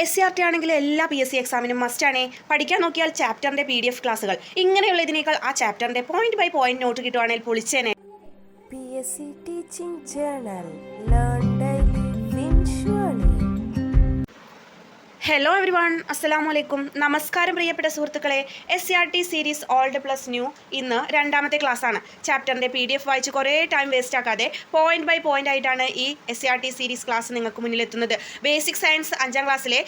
SCRT ആണെങ്കിൽ എല്ലാ PSC എക്സാമിനും മസ്റ്റാണേ. പഠിക്കാൻ നോക്കിയാൽ ചാപ്റ്ററിൻ്റെ PDF ക്ലാസ്സുകൾ ഇങ്ങനെയുള്ള ഇതിനേക്കാൾ ആ ചാപ്റ്ററിൻ്റെ പോയിന്റ് ബൈ പോയിന്റ് നോട്ട് കിട്ടുവാണെങ്കിൽ പൊളിച്ചേനെ. PSC Teaching Journal. Learn daily, win surely. Hello everyone, അസ്സലാമലൈക്കും. നമസ്കാരം പ്രിയപ്പെട്ട സുഹൃത്തുക്കളെ. SCRT series old plus new ഇന്ന് രണ്ടാമത്തെ ക്ലാസ്സാണ്. ചാപ്റ്ററിൻ്റെ PDF വായിച്ച് കുറേ ടൈം വേസ്റ്റ് ആക്കാതെ പോയിന്റ് ബൈ പോയിന്റ് ആയിട്ടാണ് ഈ SCRT സീരീസ് ക്ലാസ് നിങ്ങൾക്ക് മുന്നിലെത്തുന്നത്. ബേസിക് സയൻസ് 5ാം ക്ലാസ്സിലെ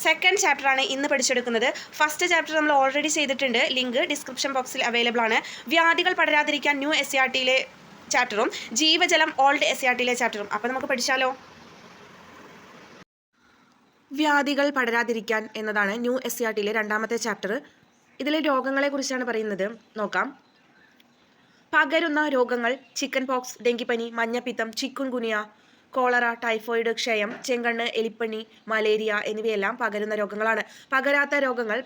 സെക്കൻഡ് ചാപ്റ്ററാണ് ഇന്ന് പഠിച്ചെടുക്കുന്നത്. ഫസ്റ്റ് ചാപ്റ്റർ നമ്മൾ ഓൾറെഡി ചെയ്തിട്ടുണ്ട്. ലിങ്ക് ഡിസ്ക്രിപ്ഷൻ ബോക്സിൽ അവൈലബിൾ ആണ്. വ്യാധികൾ പടരാതിരിക്കാൻ ന്യൂ SCRTയിലെ ചാപ്റ്ററും ജീവജലം ഓൾഡ് SCRTയിലെ ചാപ്റ്ററും. അപ്പോൾ നമുക്ക് പഠിച്ചാലോ. വ്യാധികൾ പടരാതിരിക്കാൻ എന്നതാണ് ന്യൂ SCRTയിലെ രണ്ടാമത്തെ ചാപ്റ്റർ. ഇതിലെ രോഗങ്ങളെക്കുറിച്ചാണ് പറയുന്നത്. നോക്കാം. പകരുന്ന രോഗങ്ങൾ ചിക്കൻ പോക്സ്, ഡെങ്കിപ്പനി, മഞ്ഞപ്പിത്തം, ചിക്കുൻ ഗുനിയ, കോളറ, ടൈഫോയിഡ്, ക്ഷയം, ചെങ്കണ്ണ്, എലിപ്പനി, മലേറിയ എന്നിവയെല്ലാം പകരുന്ന രോഗങ്ങളാണ്. പകരാത്ത രോഗങ്ങൾ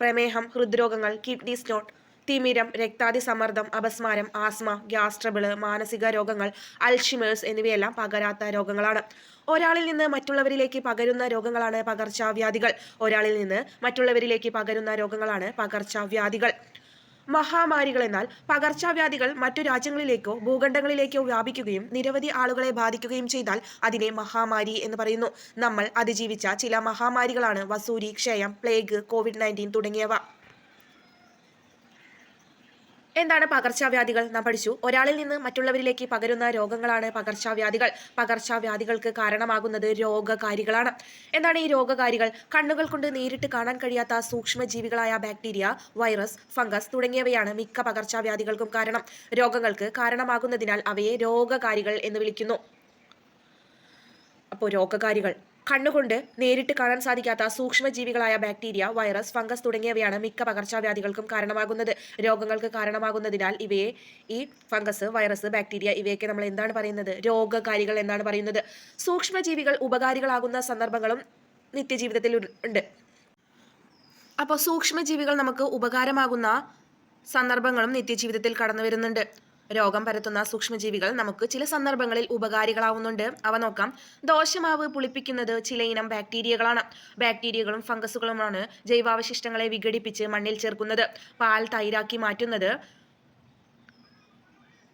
പ്രമേഹം, ഹൃദ്രോഗങ്ങൾ, കിഡ്നി സ്റ്റോൺ, തിമിരം, രക്താതിസമ്മർദ്ദം, അപസ്മാരം, ആസ്മ, ഗ്യാസ് ട്രബിള്, മാനസിക രോഗങ്ങൾ, അൽഷിമേഴ്സ് എന്നിവയെല്ലാം പകരാത്ത രോഗങ്ങളാണ്. ഒരാളിൽ നിന്ന് മറ്റുള്ളവരിലേക്ക് പകരുന്ന രോഗങ്ങളാണ് പകർച്ചവ്യാധികൾ. ഒരാളിൽ നിന്ന് മറ്റുള്ളവരിലേക്ക് പകരുന്ന രോഗങ്ങളാണ് പകർച്ചവ്യാധികൾ. മഹാമാരികൾ എന്നാൽ പകർച്ചവ്യാധികൾ മറ്റു രാജ്യങ്ങളിലേക്കോ ഭൂഖണ്ഡങ്ങളിലേക്കോ വ്യാപിക്കുകയും നിരവധി ആളുകളെ ബാധിക്കുകയും ചെയ്താൽ അതിനെ മഹാമാരി എന്ന് പറയുന്നു. നമ്മൾ അതിജീവിച്ച ചില മഹാമാരികളാണ് വസൂരി, ക്ഷയം, പ്ലേഗ്, COVID-19 തുടങ്ങിയവ. എന്താണ് പകർച്ചവ്യാധികൾ? നാം പഠിച്ചു. ഒരാളിൽ നിന്ന് മറ്റുള്ളവരിലേക്ക് പകരുന്ന രോഗങ്ങളാണ് പകർച്ചവ്യാധികൾ. പകർച്ചവ്യാധികൾക്ക് കാരണമാകുന്നത് രോഗകാരികളാണ്. എന്താണ് ഈ രോഗകാരികൾ? കണ്ണുകൾ കൊണ്ട് നേരിട്ട് കാണാൻ കഴിയാത്ത സൂക്ഷ്മജീവികളായ ബാക്ടീരിയ, വൈറസ്, ഫംഗസ് തുടങ്ങിയവയാണ് മിക്ക പകർച്ചവ്യാധികൾക്കും കാരണം. രോഗങ്ങൾക്ക് കാരണമാകുന്നതിനാൽ അവയെ രോഗകാരികൾ എന്ന് വിളിക്കുന്നു. അപ്പോൾ രോഗകാരികൾ കണ്ണുകൊണ്ട് നേരിട്ട് കാണാൻ സാധിക്കാത്ത സൂക്ഷ്മജീവികളായ ബാക്ടീരിയ, വൈറസ്, ഫംഗസ് തുടങ്ങിയവയാണ് മിക്ക പകർച്ചവ്യാധികൾക്കും കാരണമാകുന്നത്. രോഗങ്ങൾക്ക് കാരണമാകുന്നതിനാൽ ഇവയെ, ഈ ഫംഗസ്, വൈറസ്, ബാക്ടീരിയ ഇവയൊക്കെ നമ്മൾ എന്താണ് പറയുന്നത്? രോഗകാരികൾ എന്നാണ് പറയുന്നത്. സൂക്ഷ്മജീവികൾ ഉപകാരികളാകുന്ന സന്ദർഭങ്ങളും നിത്യജീവിതത്തിൽ ഉണ്ട്. അപ്പോൾ സൂക്ഷ്മജീവികൾ നമുക്ക് ഉപകാരമാകുന്ന സന്ദർഭങ്ങളും നിത്യജീവിതത്തിൽ കടന്നു വരുന്നുണ്ട്. രോഗം പരത്തുന്ന സൂക്ഷ്മജീവികൾ നമുക്ക് ചില സന്ദർഭങ്ങളിൽ ഉപകാരികളാവുന്നുണ്ട്. അവ നോക്കാം. ദോശമാവ് പുളിപ്പിക്കുന്നത് ചിലയിനം ബാക്ടീരിയകളാണ്. ബാക്ടീരിയകളും ഫംഗസുകളുമാണ് ജൈവാവശിഷ്ടങ്ങളെ വിഘടിപ്പിച്ച് മണ്ണിൽ ചേർക്കുന്നത്. പാൽ തൈരാക്കി മാറ്റുന്നത്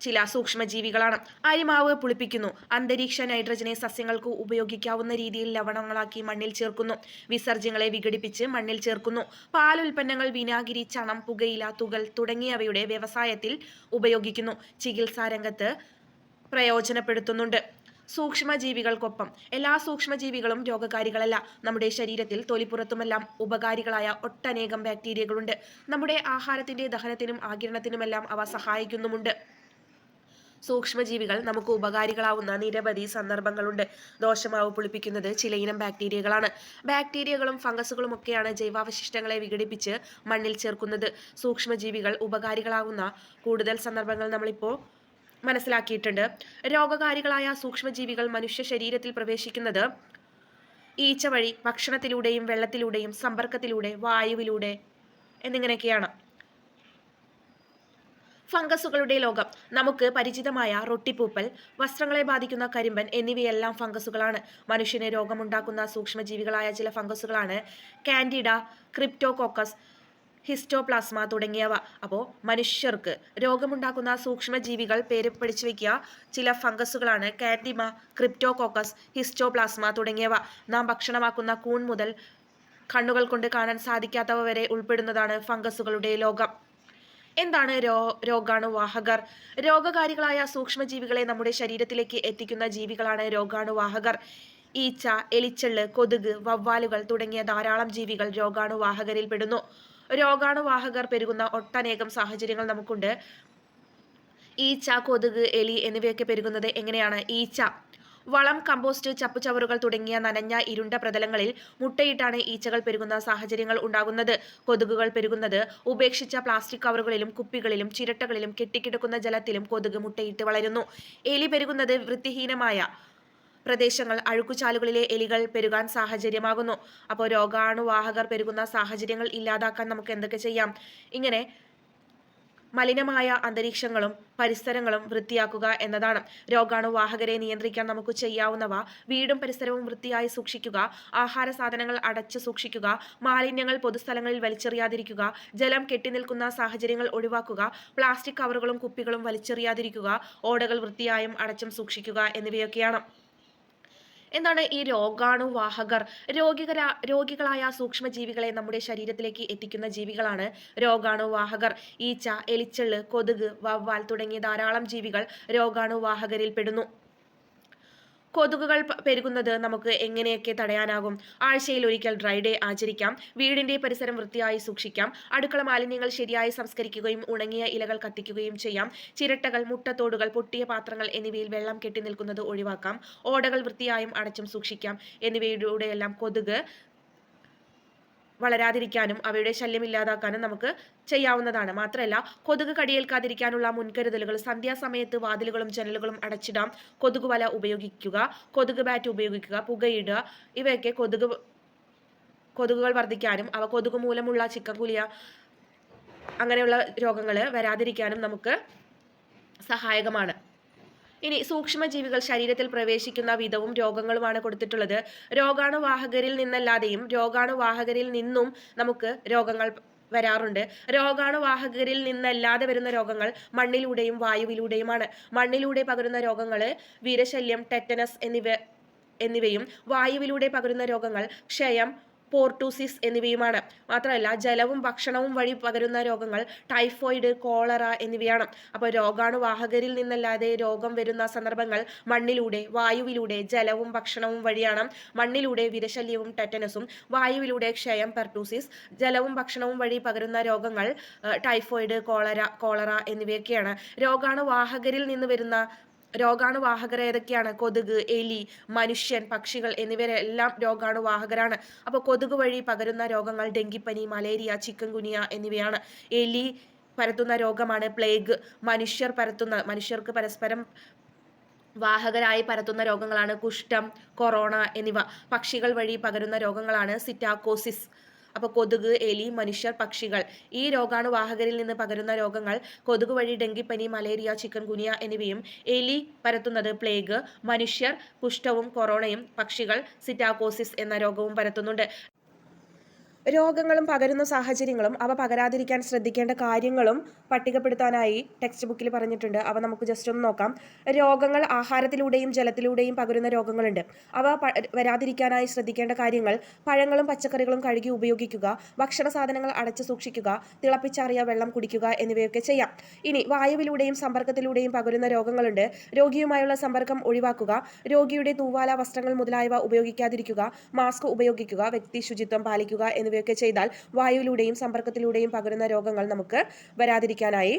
ചില സൂക്ഷ്മജീവികളാണ്. അരിമാവ് പുളിപ്പിക്കുന്നു. അന്തരീക്ഷ നൈട്രജനെ സസ്യങ്ങൾക്ക് ഉപയോഗിക്കാവുന്ന രീതിയിൽ ലവണങ്ങളാക്കി മണ്ണിൽ ചേർക്കുന്നു. വിസർജ്യങ്ങളെ വിഘടിപ്പിച്ച് മണ്ണിൽ ചേർക്കുന്നു. പാലുൽപ്പന്നങ്ങൾ, വിനാഗിരി, ചണം, പുകയില, തുകൽ തുടങ്ങിയവയുടെ വ്യവസായത്തിൽ ഉപയോഗിക്കുന്നു. ചികിത്സാരംഗത്ത് പ്രയോജനപ്പെടുത്തുന്നുണ്ട്. സൂക്ഷ്മജീവികൾക്കൊപ്പം എല്ലാ സൂക്ഷ്മജീവികളും രോഗകാരികളല്ല. നമ്മുടെ ശരീരത്തിൽ തൊലിപ്പുറത്തുമെല്ലാം ഉപകാരികളായ ഒട്ടനേകം ബാക്ടീരിയകളുണ്ട്. നമ്മുടെ ആഹാരത്തിന്റെ ദഹനത്തിനും ആഗിരണത്തിനുമെല്ലാം അവ സഹായിക്കുന്നുമുണ്ട്. സൂക്ഷ്മജീവികൾ നമുക്ക് ഉപകാരികളാവുന്ന നിരവധി സന്ദർഭങ്ങളുണ്ട്. ദോശമാവ് പുളിപ്പിക്കുന്നത് ചിലയിനം ബാക്ടീരിയകളാണ്. ബാക്ടീരിയകളും ഫംഗസുകളും ഒക്കെയാണ് ജൈവാവശിഷ്ടങ്ങളെ വിഘടിപ്പിച്ച് മണ്ണിൽ ചേർക്കുന്നത്. സൂക്ഷ്മജീവികൾ ഉപകാരികളാവുന്ന കൂടുതൽ സന്ദർഭങ്ങൾ നമ്മളിപ്പോൾ മനസ്സിലാക്കിയിട്ടുണ്ട്. രോഗകാരികളായ സൂക്ഷ്മജീവികൾ മനുഷ്യ ശരീരത്തിൽ പ്രവേശിക്കുന്നത് ഈച്ച വഴി, ഭക്ഷണത്തിലൂടെയും വെള്ളത്തിലൂടെയും സമ്പർക്കത്തിലൂടെ, വായുവിലൂടെ എന്നിങ്ങനെയൊക്കെയാണ്. ഫംഗസുകളുടെ ലോകം. നമുക്ക് പരിചിതമായ റൊട്ടിപ്പൂപ്പൽ, വസ്ത്രങ്ങളെ ബാധിക്കുന്ന കരിമ്പൻ എന്നിവയെല്ലാം ഫംഗസുകളാണ്. മനുഷ്യന് രോഗമുണ്ടാക്കുന്ന സൂക്ഷ്മജീവികളായ ചില ഫംഗസുകളാണ് കാൻഡിഡ, ക്രിപ്റ്റോകോക്കസ്, ഹിസ്റ്റോപ്ലാസ്മ തുടങ്ങിയവ. അപ്പോൾ മനുഷ്യർക്ക് രോഗമുണ്ടാക്കുന്ന സൂക്ഷ്മജീവികൾ പേര് പഠിച്ചു വയ്ക്കുക. ചില ഫംഗസുകളാണ് കാൻഡിമ, ക്രിപ്റ്റോകോക്കസ്, ഹിസ്റ്റോപ്ലാസ്മ തുടങ്ങിയവ. നാം ഭക്ഷണമാക്കുന്ന കൂൺ മുതൽ കണ്ണുകൾ കൊണ്ട് കാണാൻ സാധിക്കാത്തവ വരെ ഉൾപ്പെടുന്നതാണ് ഫംഗസുകളുടെ ലോകം. എന്താണ് രോഗാണുവാഹകർ? രോഗകാരികളായ സൂക്ഷ്മജീവികളെ നമ്മുടെ ശരീരത്തിലേക്ക് എത്തിക്കുന്ന ജീവികളാണ് രോഗാണുവാഹകർ. ഈച്ച, എലിച്ചെള്ള്, കൊതുക്, വവ്വാലുകൾ തുടങ്ങിയ ധാരാളം ജീവികൾ രോഗാണുവാഹകരിൽ പെടുന്നു. രോഗാണുവാഹകർ പെരുകുന്ന ഒട്ടനേകം സാഹചര്യങ്ങൾ നമുക്കുണ്ട്. ഈച്ച, കൊതുക്, എലി എന്നിവയൊക്കെ പെരുകുന്നത് എങ്ങനെയാണ്? ഈച്ച വളം, കമ്പോസ്റ്റ്, ചപ്പുചവറുകൾ തുടങ്ങിയ നനഞ്ഞ ഇരുണ്ട പ്രതലങ്ങളിൽ മുട്ടയിട്ടാണ് ഈച്ചകൾ പെരുകുന്ന സാഹചര്യങ്ങൾ ഉണ്ടാകുന്നത്. കൊതുകുകൾ പെരുകുന്നത് ഉപേക്ഷിച്ച പ്ലാസ്റ്റിക് കവറുകളിലും കുപ്പികളിലും ചിരട്ടകളിലും കെട്ടിക്കിടക്കുന്ന ജലത്തിലും കൊതുക് മുട്ടയിട്ട് വളരുന്നു. എലി പെരുകുന്നത് വൃത്തിഹീനമായ പ്രദേശങ്ങൾ, അഴുക്കുചാലുകളിലെ എലികൾ പെരുകാൻ സാഹചര്യമാകുന്നു. അപ്പോൾ രോഗാണുവാഹകർ പെരുകുന്ന സാഹചര്യങ്ങൾ ഇല്ലാതാക്കാൻ നമുക്ക് എന്തൊക്കെ ചെയ്യാം? ഇങ്ങനെ മലിനമായ അന്തരീക്ഷങ്ങളും പരിസരങ്ങളും വൃത്തിയാക്കുക എന്നതാണ്. രോഗാണുവാഹകരെ നിയന്ത്രിക്കാൻ നമുക്ക് ചെയ്യാവുന്നവ: വീടും പരിസരവും വൃത്തിയായി സൂക്ഷിക്കുക, ആഹാര സാധനങ്ങൾ അടച്ചു സൂക്ഷിക്കുക, മാലിന്യങ്ങൾ പൊതുസ്ഥലങ്ങളിൽ വലിച്ചെറിയാതിരിക്കുക, ജലം കെട്ടിനിൽക്കുന്ന സാഹചര്യങ്ങൾ ഒഴിവാക്കുക, പ്ലാസ്റ്റിക് കവറുകളും കുപ്പികളും വലിച്ചെറിയാതിരിക്കുക, ഓടകൾ വൃത്തിയായും അടച്ചും സൂക്ഷിക്കുക എന്നിവയൊക്കെയാണ്. എന്താണ് ഈ രോഗാണുവാഹകർ? രോഗികളായ സൂക്ഷ്മജീവികളെ നമ്മുടെ ശരീരത്തിലേക്ക് എത്തിക്കുന്ന ജീവികളാണ് രോഗാണുവാഹകർ. ഈച്ച, എലിച്ചെള്ള്, കൊതുക്, വവ്വാൽ തുടങ്ങിയ ധാരാളം ജീവികൾ രോഗാണുവാഹകരിൽ പെടുന്നു. കൊതുകുകൾ പെരുകുന്നത് നമുക്ക് എങ്ങനെയൊക്കെ തടയാനാകും? ആഴ്ചയിൽ ഒരിക്കൽ ഡ്രൈ ഡേ ആചരിക്കാം. വീടിന്റെ പരിസരം വൃത്തിയായി സൂക്ഷിക്കാം. അടുക്കള മാലിന്യങ്ങൾ ശരിയായി സംസ്കരിക്കുകയും ഉണങ്ങിയ ഇലകൾ കത്തിക്കുകയും ചെയ്യാം. ചിരട്ടകൾ, മുട്ടത്തോടുകൾ, പൊട്ടിയ പാത്രങ്ങൾ എന്നിവയിൽ വെള്ളം കെട്ടി നിൽക്കുന്നത് ഒഴിവാക്കാം. ഓടകൾ വൃത്തിയായും അടച്ചും സൂക്ഷിക്കാം. എന്നിവയിലൂടെയെല്ലാം കൊതുക് വളരാതിരിക്കാനും അവയുടെ ശല്യം ഇല്ലാതാക്കാനും നമുക്ക് ചെയ്യാവുന്നതാണ്. മാത്രമല്ല, കൊതുക് കടിയേൽക്കാതിരിക്കാനുള്ള മുൻകരുതലുകൾ: സന്ധ്യാസമയത്ത് വാതിലുകളും ജനലുകളും അടച്ചിടാം. കൊതുക് വല ഉപയോഗിക്കുക, കൊതുക് ബാറ്റ് ഉപയോഗിക്കുക, പുകയിടുക. ഇവയൊക്കെ കൊതുകുകൾ വർദ്ധിക്കാനും അവ കൊതുക് മൂലമുള്ള ചിക്കൻഗുനിയ അങ്ങനെയുള്ള രോഗങ്ങൾ വരാതിരിക്കാനും നമുക്ക് സഹായകമാണ്. ഇനി സൂക്ഷ്മജീവികൾ ശരീരത്തിൽ പ്രവേശിക്കുന്ന വിധവും രോഗങ്ങളുമാണ് കൊടുത്തിട്ടുള്ളത്. രോഗാണുവാഹകരിൽ നിന്നല്ലാതെയും രോഗാണുവാഹകരിൽ നിന്നും നമുക്ക് രോഗങ്ങൾ വരാറുണ്ട്. രോഗാണുവാഹകരിൽ നിന്നല്ലാതെ വരുന്ന രോഗങ്ങൾ മണ്ണിലൂടെയും വായുവിലൂടെയുമാണ്. മണ്ണിലൂടെ പകരുന്ന രോഗങ്ങൾ വീരശല്യം, ടെറ്റനസ് എന്നിവയും വായുവിലൂടെ പകരുന്ന രോഗങ്ങൾ ക്ഷയം, പോർട്ടൂസിസ് എന്നിവയുമാണ്. മാത്രമല്ല, ജലവും ഭക്ഷണവും വഴി പകരുന്ന രോഗങ്ങൾ ടൈഫോയിഡ്, കോളറ എന്നിവയാണ്. അപ്പോൾ രോഗാണുവാഹകരിൽ നിന്നല്ലാതെ രോഗം വരുന്ന സന്ദർഭങ്ങൾ മണ്ണിലൂടെ, വായുവിലൂടെ, ജലവും ഭക്ഷണവും വഴിയാണ്. മണ്ണിലൂടെ വിരശല്യവും ടെറ്റനസും, വായുവിലൂടെ ക്ഷയം, പെർട്ടൂസിസ്, ജലവും ഭക്ഷണവും വഴി പകരുന്ന രോഗങ്ങൾ ടൈഫോയിഡ്, കോളറ എന്നിവയൊക്കെയാണ്. രോഗാണുവാഹകരിൽ നിന്ന് വരുന്ന രോഗാണുവാഹകർ ഏതൊക്കെയാണ്? കൊതുക്, എലി, മനുഷ്യൻ, പക്ഷികൾ എന്നിവരെല്ലാം രോഗാണുവാഹകരാണ്. അപ്പോൾ കൊതുക് വഴി പകരുന്ന രോഗങ്ങൾ ഡെങ്കിപ്പനി, മലേറിയ, ചിക്കൻഗുനിയ എന്നിവയാണ്. എലി പരത്തുന്ന രോഗമാണ് പ്ലേഗ്. മനുഷ്യർക്ക് പരസ്പരം വാഹകരായി പരത്തുന്ന രോഗങ്ങളാണ് കുഷ്ഠം, കൊറോണ എന്നിവ. പക്ഷികൾ വഴി പകരുന്ന രോഗങ്ങളാണ് സിറ്റാക്കോസിസ്. അപ്പോൾ കൊതുക്, എലി, മനുഷ്യർ, പക്ഷികൾ ഈ രോഗാണുവാഹകരിൽ നിന്ന് പകരുന്ന രോഗങ്ങൾ: കൊതുക് വഴി ഡെങ്കിപ്പനി, മലേറിയ, ചിക്കൻഗുനിയ എന്നിവയും, എലി പരത്തുന്നത് പ്ലേഗ്, മനുഷ്യർ കുഷ്ഠവും കൊറോണയും, പക്ഷികൾ സിറ്റാക്കോസിസ് എന്ന രോഗവും പരത്തുന്നുണ്ട്. രോഗങ്ങളും പകരുന്ന സാഹചര്യങ്ങളും അവ പകരാതിരിക്കാൻ ശ്രദ്ധിക്കേണ്ട കാര്യങ്ങളും പട്ടികപ്പെടുത്താനായി ടെക്സ്റ്റ് ബുക്കിൽ പറഞ്ഞിട്ടുണ്ട്. അവ നമുക്ക് ജസ്റ്റ് ഒന്ന് നോക്കാം. രോഗങ്ങൾ ആഹാരത്തിലൂടെയും ജലത്തിലൂടെയും പകരുന്ന രോഗങ്ങളുണ്ട്. അവ വരാതിരിക്കാനായി ശ്രദ്ധിക്കേണ്ട കാര്യങ്ങൾ: പഴങ്ങളും പച്ചക്കറികളും കഴുകി ഉപയോഗിക്കുക, ഭക്ഷണ സാധനങ്ങൾ അടച്ചു സൂക്ഷിക്കുക, തിളപ്പിച്ചാറിയ വെള്ളം കുടിക്കുക എന്നിവയൊക്കെ ചെയ്യാം. ഇനി വായുവിലൂടെയും സമ്പർക്കത്തിലൂടെയും പകരുന്ന രോഗങ്ങളുണ്ട്. രോഗിയുമായുള്ള സമ്പർക്കം ഒഴിവാക്കുക, രോഗിയുടെ തൂവാല, വസ്ത്രങ്ങൾ മുതലായവ ഉപയോഗിക്കാതിരിക്കുക, മാസ്ക് ഉപയോഗിക്കുക, വ്യക്തി ശുചിത്വം പാലിക്കുക എന്നിവയൊക്കെ ചെയ്താൽ വായുവിലൂടെയും സമ്പർക്കത്തിലൂടെയും പകരുന്ന രോഗങ്ങൾ നമുക്ക് വരാതിരിക്കാനായി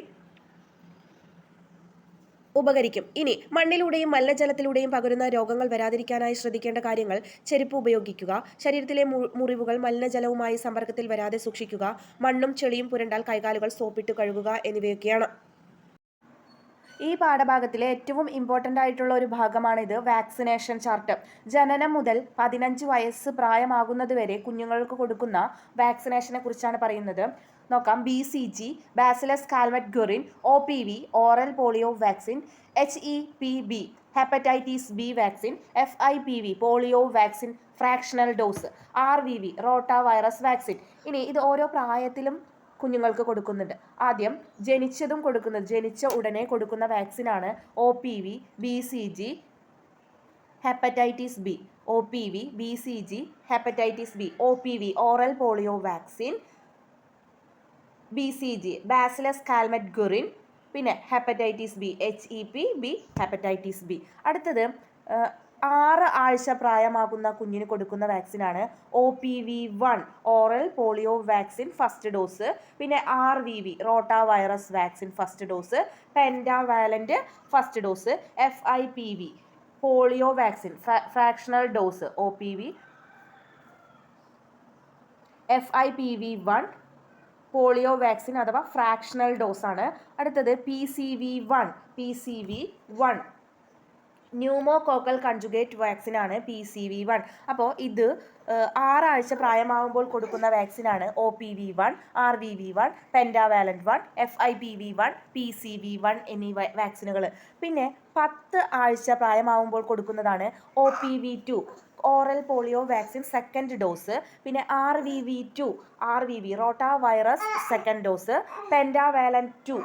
ഉപകരിക്കും. ഇനി മണ്ണിലൂടെയും മലിനജലത്തിലൂടെയും പകരുന്ന രോഗങ്ങൾ വരാതിരിക്കാനായി ശ്രദ്ധിക്കേണ്ട കാര്യങ്ങൾ: ചെരുപ്പ് ഉപയോഗിക്കുക, ശരീരത്തിലെ മുറിവുകൾ മലിനജലവുമായി സമ്പർക്കത്തിൽ വരാതെ സൂക്ഷിക്കുക, മണ്ണും ചെളിയും പുരണ്ടാൽ കൈകാലുകൾ സോപ്പിട്ട് കഴുകുക എന്നിവയൊക്കെയാണ്. ഈ പാഠഭാഗത്തിലെ ഏറ്റവും ഇമ്പോർട്ടൻ്റ് ആയിട്ടുള്ള ഒരു ഭാഗമാണിത്, വാക്സിനേഷൻ ചാർട്ട്. ജനനം മുതൽ 15 വയസ്സ് പ്രായമാകുന്നതുവരെ കുഞ്ഞുങ്ങൾക്ക് കൊടുക്കുന്ന വാക്സിനേഷനെ കുറിച്ചാണ് പറയുന്നത്. നോക്കാം. BCG, bacillus Calmette Guerin. OPV, oral polio vaccine. HEPB, hepatitis B vaccine. FIPV, polio vaccine fractional dose. RVV, rota virus vaccine. ഇനി ഇത് ഓരോ പ്രായത്തിലും കുഞ്ഞുങ്ങൾക്ക് കൊടുക്കുന്നുണ്ട്. ആദ്യം ജനിച്ച ഉടനെ കൊടുക്കുന്ന വാക്സിനാണ് OPV, BCG, hepatitis B. OPV, BCG, hepatitis B. OPV, oral polio vaccine. BCG, bacillus Calmette Guerin. പിന്നെ hepatitis B, HEPB, hepatitis B. അടുത്തത് 6 ആഴ്ച പ്രായമാകുന്ന കുഞ്ഞിന് കൊടുക്കുന്ന വാക്സിനാണ് OPV1, oral polio vaccine first dose. പിന്നെ RVV, rota virus vaccine first dose. Pentavalent first dose. FIPV, polio vaccine fractional dose. OPV, FIPV1 polio vaccine അഥവാ fractional ഡോസാണ്. അടുത്തത് PCV1 ന്യൂമോകോക്കൽ കൺജുഗേറ്റ് വാക്സിനാണ് PCV1. അപ്പോൾ ഇത് 6 ആഴ്ച പ്രായമാകുമ്പോൾ കൊടുക്കുന്ന വാക്സിനാണ് OPV1, RVV1, pentavalent 1, FIPV1, PCV1 എന്നീ വാക്സിനുകൾ. പിന്നെ 10 ആഴ്ച പ്രായമാകുമ്പോൾ കൊടുക്കുന്നതാണ് OPV2, oral polio vaccine second dose. പിന്നെ RVV rota virus second dose, pentavalent 2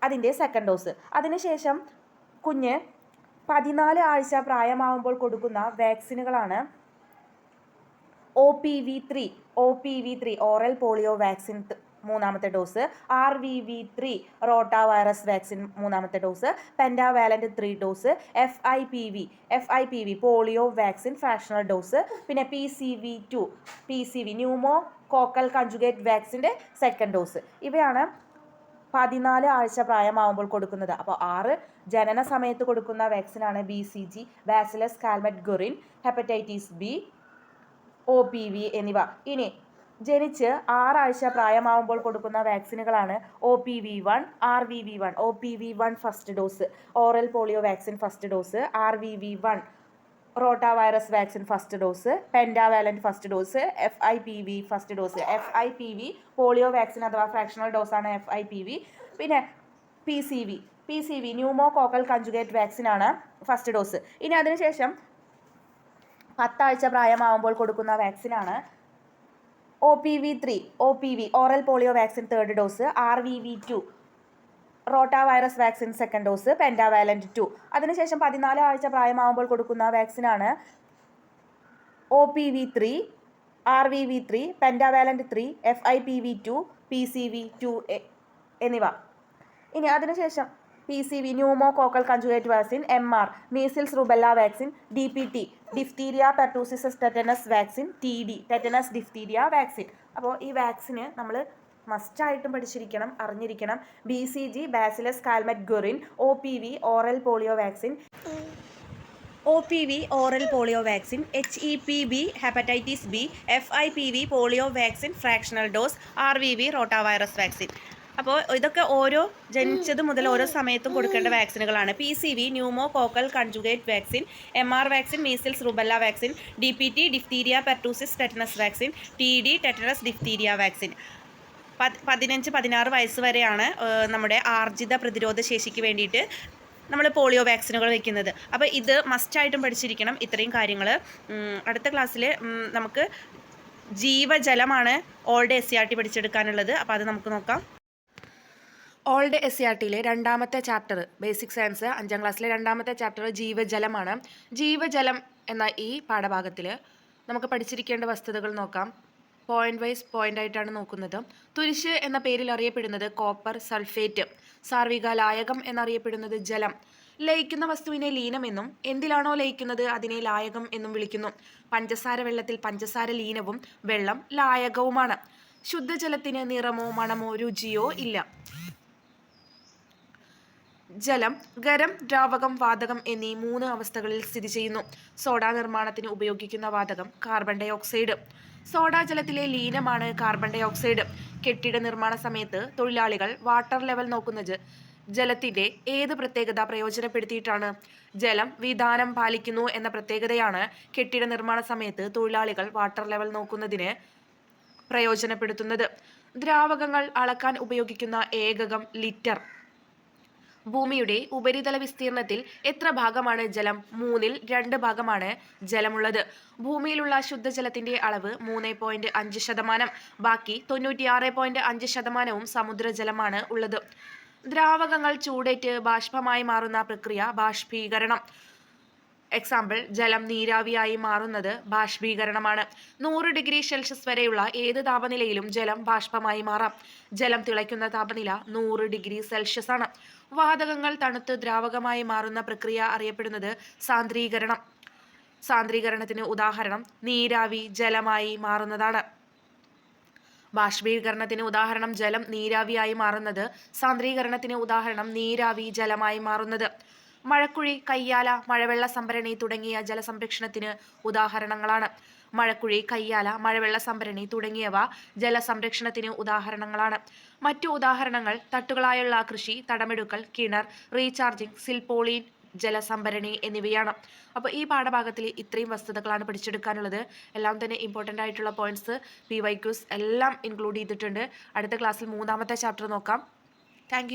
അതിൻ്റെ സെക്കൻഡ് ഡോസ്. അതിനുശേഷം കുഞ്ഞ് 14 ആഴ്ച പ്രായമാകുമ്പോൾ കൊടുക്കുന്ന വാക്സിനുകളാണ് OPV3 ഓറൽ പോളിയോ വാക്സിൻ മൂന്നാമത്തെ dose, RVV3 rota virus vaccine മൂന്നാമത്തെ dose, pentavalent 3 dose, FIPV polio vaccine fractional dose, പിന്നെ PCV ന്യൂമോകോക്കൽ കൺജുഗേറ്റ് വാക്സിൻ്റെ സെക്കൻഡ് ഡോസ്. ഇവയാണ് 14 ആഴ്ച പ്രായമാകുമ്പോൾ കൊടുക്കുന്നത്. അപ്പോൾ 6 ജനന സമയത്ത് കൊടുക്കുന്ന വാക്സിനാണ് BCG, bacillus Calmette Guerin, hepatitis B, OPV എന്നിവ. ഇനി ജനിച്ച് 6 ആഴ്ച പ്രായമാകുമ്പോൾ കൊടുക്കുന്ന വാക്സിനുകളാണ് OPV1, RVV1. OPV1 first dose oral polio vaccine first dose, RVV1 rota virus vaccine first dose, pentavalent first dose, FIPV first dose. FIPV polio vaccine അഥവാ fractional ഡോസാണ് FIPV. പിന്നെ PCV ന്യൂമോകോക്കൽ കൺജുഗേറ്റ് വാക്സിനാണ് ഫസ്റ്റ് ഡോസ്. ഇനി അതിനുശേഷം 10 ആഴ്ച പ്രായമാകുമ്പോൾ കൊടുക്കുന്ന വാക്സിനാണ് OPV oral polio vaccine third dose, RVV2 rota virus vaccine second dose, pentavalent 2. അതിനുശേഷം 14 ആഴ്ച പ്രായമാകുമ്പോൾ കൊടുക്കുന്ന വാക്സിനാണ് OPV3, RVV3, pentavalent 3, FIPV2, PCV2 എന്നിവ. ഇനി അതിനുശേഷം PCV pneumococcal conjugate vaccine, MR measles rubella vaccine, DPT diphtheria pertussis tetanus vaccine, TD tetanus diphtheria vaccine. അപ്പോൾ ഈ വാക്സിന് നമ്മൾ മസ്റ്റായിട്ടും പഠിച്ചിരിക്കണം, അറിഞ്ഞിരിക്കണം. BCG bacillus Calmette Guerin, OPV oral polio vaccine, HEPB hepatitis B, FIPV polio vaccine fractional dose, RVV rota virus vaccine. അപ്പോൾ ഇതൊക്കെ ഓരോ ജനിച്ചത് മുതൽ ഓരോ സമയത്തും കൊടുക്കേണ്ട വാക്സിനുകളാണ്. PCV pneumococcal conjugate vaccine, MR vaccine measles rubella vaccine, DPT diphtheria pertussis tetanus vaccine, TD tetanus diphtheria vaccine. 15-16 വയസ്സ് വരെയാണ് നമ്മുടെ ആർജിത പ്രതിരോധ ശേഷിക്ക് വേണ്ടിയിട്ട് നമ്മൾ പോളിയോ വാക്സിനുകൾ വയ്ക്കുന്നത്. അപ്പോൾ ഇത് മസ്റ്റായിട്ടും പഠിച്ചിരിക്കണം ഇത്രയും കാര്യങ്ങൾ. അടുത്ത ക്ലാസ്സിൽ നമുക്ക് ജീവജലമാണ് ഓൾഡ് SCRT പഠിച്ചെടുക്കാനുള്ളത്. അപ്പോൾ അത് നമുക്ക് നോക്കാം. ഓൾഡ് SCRTയിലെ രണ്ടാമത്തെ ചാപ്റ്റർ ബേസിക് സയൻസ് 5ാം ക്ലാസ്സിലെ രണ്ടാമത്തെ ചാപ്റ്റർ ജീവജലമാണ്. ജീവജലം എന്ന ഈ പാഠഭാഗത്തിൽ നമുക്ക് പഠിച്ചിരിക്കേണ്ട വസ്തുതകൾ നോക്കാം. പോയിന്റ് വൈസ് പോയിന്റ് ആയിട്ടാണ് നോക്കുന്നത്. തുരിശ് എന്ന പേരിൽ അറിയപ്പെടുന്നത് കോപ്പർ സൾഫേറ്റ്. സാർവിക ലായകം എന്നറിയപ്പെടുന്നത് ജലം. ലയിക്കുന്ന വസ്തുവിനെ ലീനമെന്നും എന്തിലാണോ ലയിക്കുന്നത് അതിനെ ലായകം എന്നും വിളിക്കുന്നു. പഞ്ചസാര വെള്ളത്തിൽ പഞ്ചസാര ലീനവും വെള്ളം ലായകവുമാണ്. ശുദ്ധജലത്തിന് നിറമോ മണമോ രുചിയോ ഇല്ല. ജലം ഖരം, ദ്രാവകം, വാതകം എന്നീ 3 അവസ്ഥകളിൽ സ്ഥിതി ചെയ്യുന്നു. സോഡ നിർമ്മാണത്തിന് ഉപയോഗിക്കുന്ന വാതകം കാർബൺ ഡൈ ഓക്സൈഡ്. സോഡാ ജലത്തിലെ ലീനമാണ് കാർബൺ ഡൈ ഓക്സൈഡ്. കെട്ടിട നിർമ്മാണ സമയത്ത് തൊഴിലാളികൾ വാട്ടർ ലെവൽ നോക്കുന്നത് ജലത്തിൻ്റെ ഏത് പ്രത്യേകത പ്രയോജനപ്പെടുത്തിയിട്ടാണ്? ജലം വിധാനം പാലിക്കുന്നു എന്ന പ്രത്യേകതയാണ് കെട്ടിട നിർമ്മാണ സമയത്ത് തൊഴിലാളികൾ വാട്ടർ ലെവൽ നോക്കുന്നതിന് പ്രയോജനപ്പെടുത്തുന്നത്. ദ്രാവകങ്ങൾ അളക്കാൻ ഉപയോഗിക്കുന്ന ഏകകം ലിറ്റർ. ഭൂമിയുടെ ഉപരിതല വിസ്തീർണത്തിൽ എത്ര ഭാഗമാണ് ജലം? 2 ഭാഗമാണ് ജലമുള്ളത്. ഭൂമിയിലുള്ള ശുദ്ധജലത്തിന്റെ അളവ് 3.5%. ബാക്കി 96.5% സമുദ്രജലമാണ് ഉള്ളത്. ദ്രാവകങ്ങൾ ചൂടേറ്റ് ബാഷ്പമായി മാറുന്ന പ്രക്രിയ ബാഷ്പീകരണം. എക്സാമ്പിൾ, ജലം നീരാവിയായി മാറുന്നത് ബാഷ്പീകരണമാണ്. 100 ഡിഗ്രി സെൽഷ്യസ് വരെയുള്ള ഏത് താപനിലയിലും ജലം ബാഷ്പമായി മാറാം. ജലം തിളയ്ക്കുന്ന താപനില 100 ഡിഗ്രി സെൽഷ്യസ് ആണ്. വാതകങ്ങൾ തണുത്ത് ദ്രാവകമായി മാറുന്ന പ്രക്രിയ അറിയപ്പെടുന്നത് സാന്ദ്രീകരണം. സാന്ദ്രീകരണത്തിന് ഉദാഹരണം നീരാവി ജലമായി മാറുന്നതാണ്. ബാഷ്പീകരണത്തിന് ഉദാഹരണം ജലം നീരാവിയായി മാറുന്നത്, സാന്ദ്രീകരണത്തിന് ഉദാഹരണം നീരാവി ജലമായി മാറുന്നത്. മഴക്കുഴി, കയ്യാല, മഴവെള്ള സംഭരണി തുടങ്ങിയ ജലസംരക്ഷണത്തിന് ഉദാഹരണങ്ങളാണ്. മഴക്കുഴി, കയ്യാല, മഴവെള്ള സംഭരണി തുടങ്ങിയവ ജലസംരക്ഷണത്തിന് ഉദാഹരണങ്ങളാണ്. മറ്റു ഉദാഹരണങ്ങൾ തട്ടുകളായുള്ള കൃഷി, തടമെടുക്കൽ, കിണർ, റീചാർജിംഗ്, സിൽപോളീൻ ജലസംഭരണി എന്നിവയാണ്. അപ്പോൾ ഈ പാഠഭാഗത്തിൽ ഇത്രയും വസ്തുതകളാണ് പഠിച്ചെടുക്കാനുള്ളത്. എല്ലാം തന്നെ ഇമ്പോർട്ടൻ്റ് ആയിട്ടുള്ള പോയിന്റ്സ് PYQs എല്ലാം ഇൻക്ലൂഡ് ചെയ്തിട്ടുണ്ട്. അടുത്ത ക്ലാസ്സിൽ 3ാമത്തെ ചാപ്റ്റർ നോക്കാം. താങ്ക്